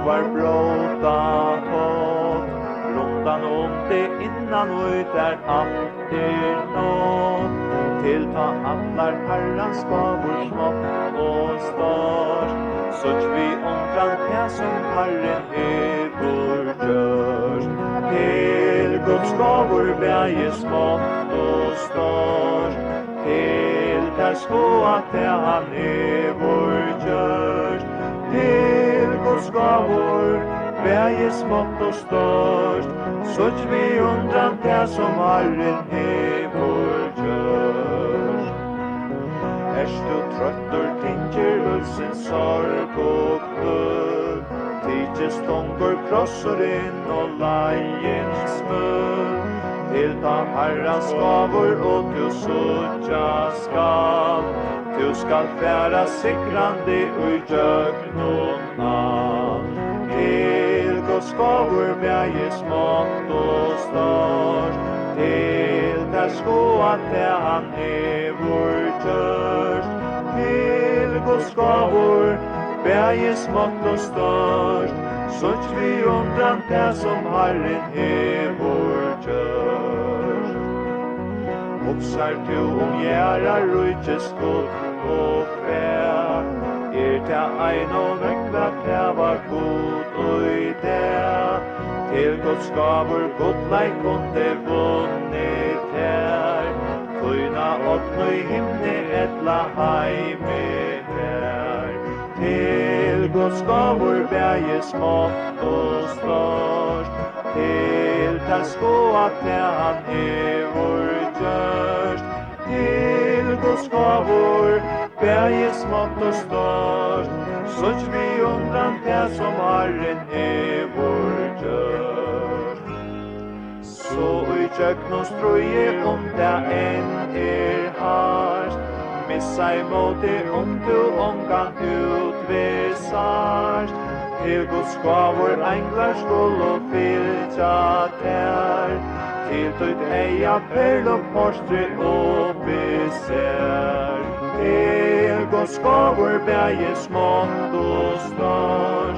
var bråta håll. Rundan det innan och där allt nåt. Tillta allar Herrans gavor smått och stort. Såg vi omkring här som Herren hevor gjort. Till Guds gavor bäge smått och stort. Till där sko att det han hevor gjort. Till Guds gavor bäge smått och stort. Såg vi undran det som Herren hevor gjort. Erst du tröttor tinker hulsen sorg och kull. Tidjes tångor krossar in och lajens mull. Tillta Herrans gavor och du suttja skall. Du skall fära sikrande ui jögnunna. Till Guds gavor bäge smått och stort. Till där sko att det han hevor gjort. Till Guds gavor bäge smått och stort. Såg vi undran det som Herren hevor gjort. Uppsar du gära rujtjes gott och fär. Det ein och väckla det var god och i det. Till Guds gavor godlike kunde vunnit här. Tøyna åkna i himne etla heime här. Till Guds gavor bäge smått och stort. Till där sko att det han hevor gjort. Till Guds gavor bäge smått och stort. Såg vi undran det som Herren hevor gjort. Så i tjökn och ströje det en harst. Missa emot det du omgang utvisarst. Till Guds gavor änglar skull och fylja där. Till ditt eja perloporstri och beser. Till Guds gavor bäge smått och stort.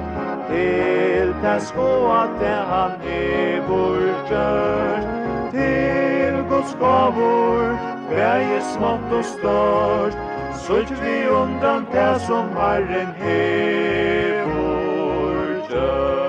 Till där sko att det han hevor gjort. Till Guds gavor bäge smått och stort. Såg vi undan det som Herren hevor gjort.